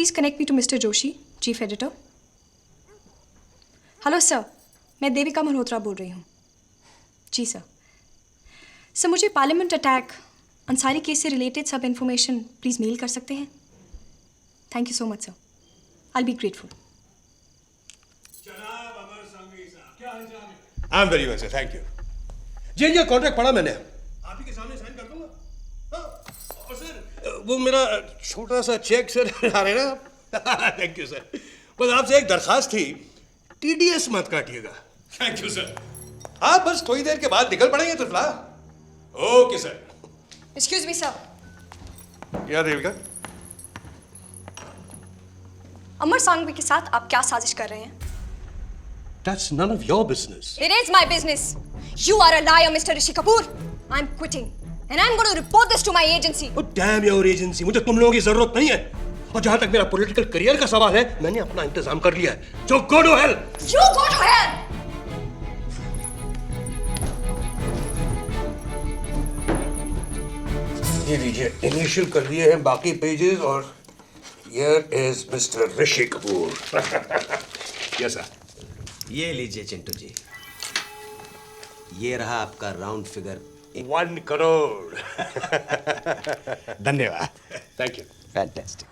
Please connect me to mister Joshi, chief editor. Hello sir, मैं देविका मल्होत्रा बोल रही हूँ। जी सर। सर, मुझे पार्लियामेंट अटैक अंसारी केस से रिलेटेड सब इन्फॉर्मेशन प्लीज़ मेल कर सकते हैं? Thank you so much sir, I will be grateful. I am very well sir, thank you. जी ये कॉन्ट्रैक्ट पढ़ा मैंने, आप ही के सामने साइन कर दूंगा। हाँ, और सर वो मेरा छोटा सा चेक सर आ रहे ना। Thank you sir. बस आपसे एक दरखास्त थी, टीडीएस मत काटिएगा। Thank you sir. हाँ बस थोड़ी देर के बाद निकल पड़ेंगे triphala. Okay sir. Excuse me sir. क्या देविका? अमर सांघवी के साथ आप क्या साजिश कर रहे हैं? That's none of your business. It is my business. You are a liar, Mr. Rishi Kapoor. I'm quitting, and I'm going to report this to my agency. Oh damn your agency! मुझे तुम लोगों की जरूरत नहीं है। और जहाँ तक मेरा पॉलिटिकल करियर का सवाल है, मैंने अपना इंतजाम कर लिया है। So go to hell. You go to hell. ये लीजिए, इनिशियल कर दिए हैं बाकी पेजेस और here is Mr. Rishi Kapoor. Yes sir. ये लीजिए चिंटू जी, ये रहा आपका राउंड फिगर 1 करोड़। धन्यवाद। Thank you. फैंटास्टिक।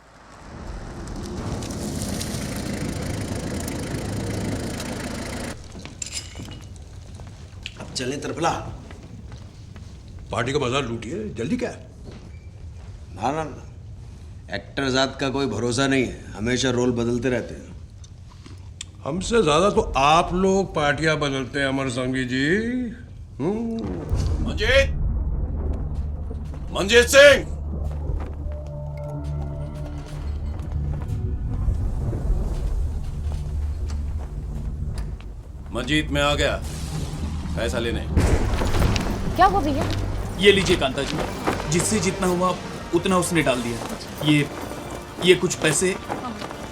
अब चलें त्रिफला। पार्टी का बाजार लूटिए, जल्दी क्या है? ना ना ना, एक्टर जात का कोई भरोसा नहीं है, हमेशा रोल बदलते रहते हैं। हमसे ज्यादा तो आप लोग पार्टियां बदलते हैं अमर संघवी जी। मंजीत सिंह, मंजीत मैं आ गया पैसा लेने। क्या हुआ भैया? ये लीजिए कांता जी, जिससे जितना हुआ उतना उसने डाल दिया। ये कुछ पैसे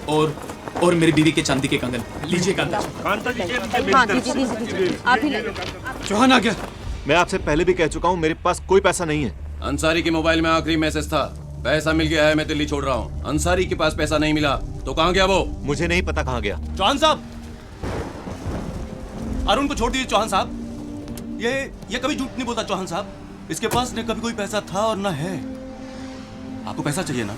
और मेरी बीवी के चांदी के कंगन। लीजिए कांता जी। हाँ दीजिए, आप ही ले लो। चौहान आ गया। मैं आपसे पहले भी कह चुका हूँ, मेरे पास कोई पैसा नहीं है। अंसारी के मोबाइल में आखिरी मैसेज था, पैसा मिल गया है, मैं दिल्ली छोड़ रहा हूँ। अंसारी के पास पैसा नहीं मिला तो कहाँ गया वो? मुझे नहीं पता कहाँ गया। चौहान साहब, अरुण को छोड़ दीजिए चौहान साहब। ये कभी झूठ नहीं बोलता चौहान साहब। इसके पास न कभी कोई पैसा था और न है। आपको पैसा चाहिए ना?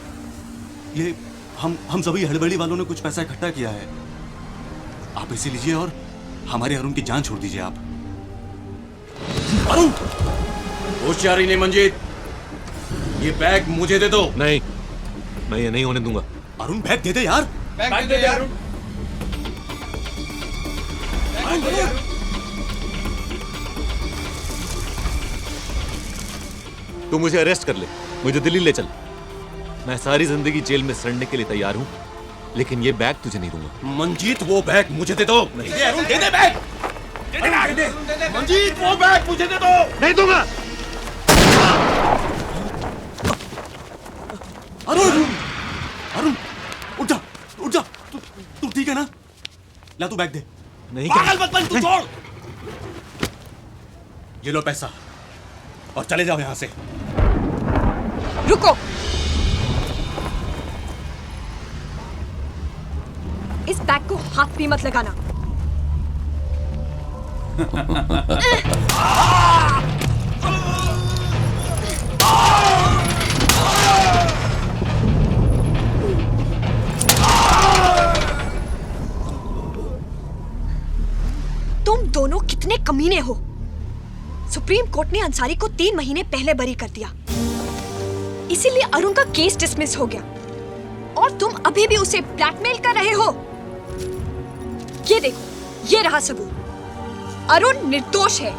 ये हम सभी हड़बड़ी वालों ने कुछ पैसा इकट्ठा किया है, आप इसे लीजिए और हमारे अरुण की जान छोड़ दीजिए आप। अरुण! होशियारी नहीं मंजीत, ये बैग मुझे दे दो। नहीं, मैं ये नहीं होने दूंगा। अरुण बैग दे दे यार। बैग दे दे यार। तू मुझे अरेस्ट कर ले, मुझे दिल्ली ले चल। मैं सारी जिंदगी जेल में सड़ने के लिए तैयार हूँ, लेकिन ये बैग तुझे नहीं दूंगा। मंजीत वो बैग मुझे दे दो। नहीं। दे अरुण, दे दे बैग। दे दे मंजीत, वो बैग मुझे दे दो। नहीं दूंगा। अरुण, अरुण, उठ जा, उठ जा। तू ठीक है ना? ला तू बैग दे। नहीं, पागल मत बन, तू छोड़। ये लो पैसा और चले जाओ यहां से। रुको, इस बैग को हाथ भी मत लगाना। तुम दोनों कितने कमीने हो। सुप्रीम कोर्ट ने अंसारी को 3 महीने पहले बरी कर दिया, इसीलिए अरुण का केस डिसमिस हो गया और तुम अभी भी उसे ब्लैकमेल कर रहे हो। ये देखो, ये रहा सबूत। अरुण निर्दोष है।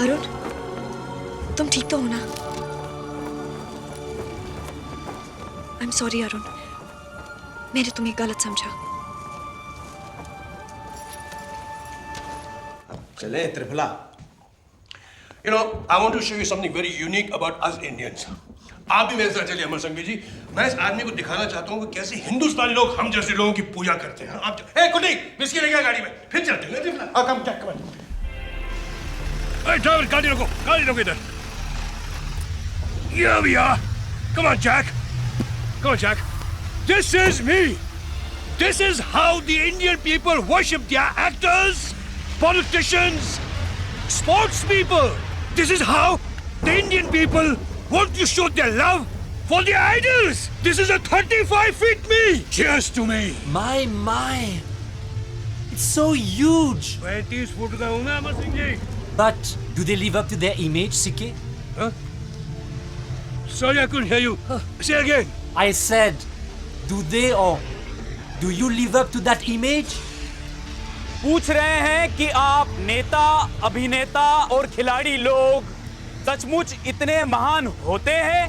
अरुण, तुम ठीक तो हो ना? आई एम सॉरी अरुण, मैंने तुम्हें गलत समझा। चले triphala. You know, I want to show you something very unique about us Indians. आप भी मेरे साथ चलिए अमर संघवी जी। मैं इस आदमी को दिखाना चाहता हूँ कि कैसे हिंदुस्तानी लोग हम जैसे लोगों की पूजा करते हैं। आप कुटी बिस्किट लेके आ गाड़ी में, फिर चलते हैं त्रिफला। कम ड्राइवर, गाड़ी रोको इधर। Here we are. Come on, Jack. Come on, Jack. This is me. This is how the Indian people worship their actors, politicians, sports people. This is how the Indian people want to show their love for their idols. This is a 35 feet me. Cheers to me. My. It's so huge. 35 foot का हूँ मैं Amar Singh ji. But do they live up to their image, CK? Huh? Sorry, I couldn't hear you. Say again. I said, do they or do you live up to that image? पूछ रहे हैं कि आप नेता, अभिनेता और खिलाड़ी लोग सचमुच इतने महान होते हैं?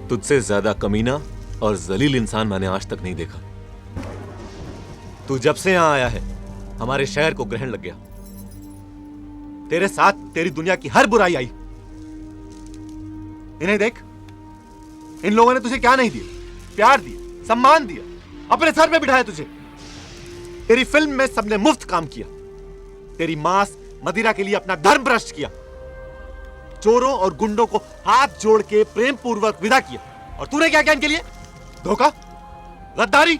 तुझसे ज्यादा कमीना और जलील इंसान मैंने आज तक नहीं देखा। तू जब से यहां आया है हमारे शहर को ग्रहण लग गया। तेरे साथ तेरी दुनिया की हर बुराई आई। इन्हें देख, इन लोगों ने तुझे क्या नहीं दिया? प्यार दिया, सम्मान दिया, अपने सर पे बिठाया तुझे। तेरी फिल्म में सबने मुफ्त काम किया। तेरी मांस मदिरा के लिए अपना धर्म भ्रष्ट किया। चोरों और गुंडों को हाथ जोड़ के प्रेम पूर्वक विदा किया। और तूने क्या किया इनके लिए? धोखा, गद्दारी।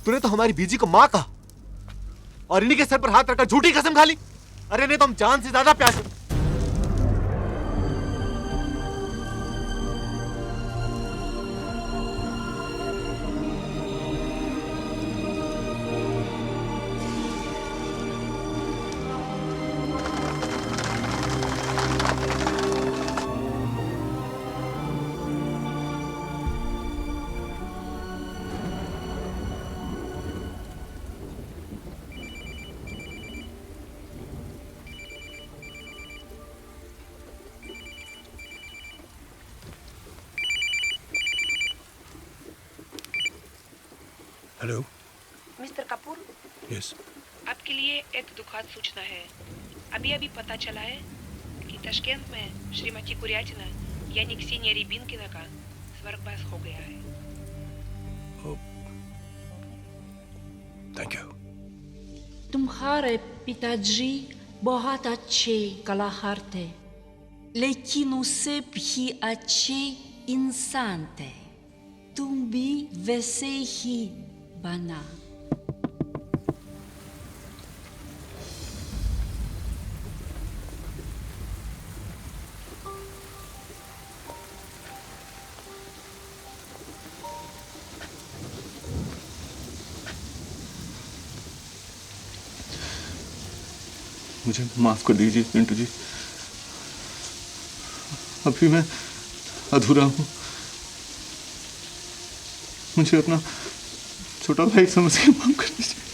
तूने तो हमारी बीजी को मां कहा और इन्हीं के सर पर हाथ रखकर झूठी कसम खा ली। अरे इन्हें तो हम जान से ज्यादा प्यार से। Hello mister Kapoor, yes. आपके लिए एक दुखद सूचना है। अभी पता चला है कि ताशकंद में श्रीमती कुरियाटिना यानी क्सेनिया रिबिनकिना का स्वर्गवास हो गया है। Thank you. तुम्हारे पिताजी बहुत अच्छे कलाकार थे, लेकिन उसे भी अच्छे इंसान थे। तुम भी वैसे ही बना। मुझे माफ कर दीजिए पिंटू जी, अभी मैं अधूरा हूं। मुझे अपना छोटा भाई समझ के माफ कर दीजिए।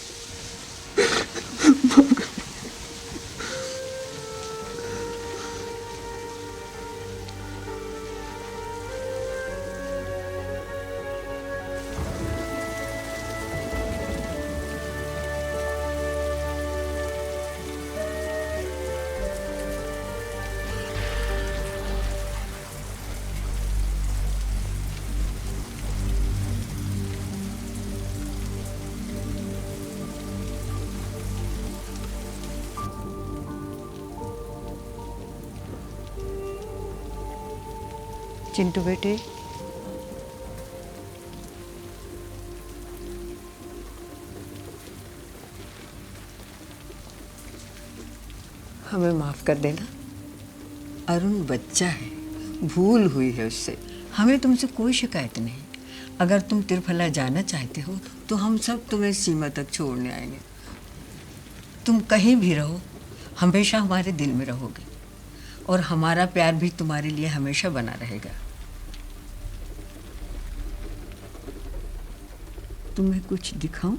चिंटू बेटे, हमें माफ कर देना। अरुण बच्चा है, भूल हुई है उससे। हमें तुमसे कोई शिकायत नहीं। अगर तुम तिरफला जाना चाहते हो तो हम सब तुम्हें सीमा तक छोड़ने आएंगे। तुम कहीं भी रहो, हमेशा हमारे दिल में रहोगे और हमारा प्यार भी तुम्हारे लिए हमेशा बना रहेगा। तुम्हें कुछ दिखाऊं?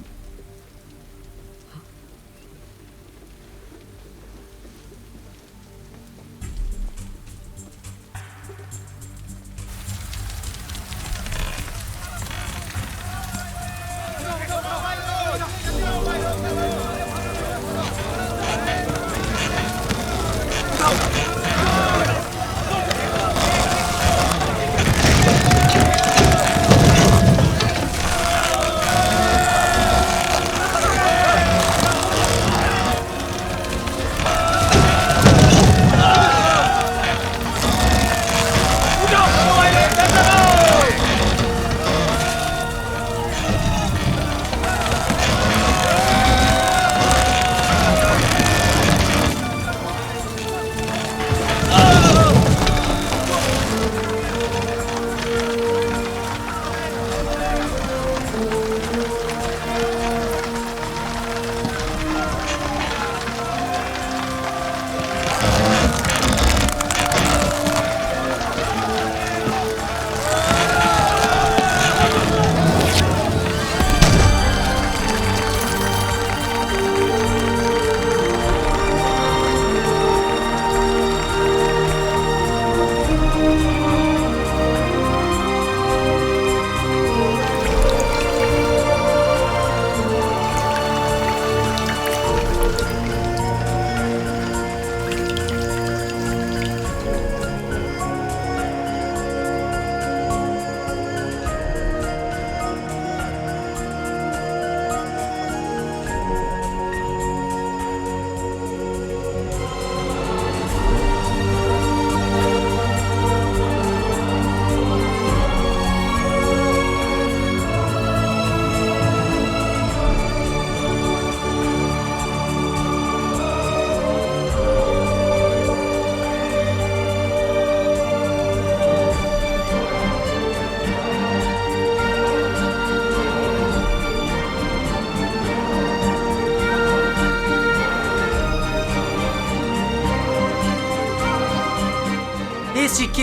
CK,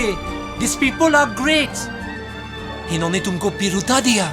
these people are great. इन्होंने तुमको पिरुता दिया।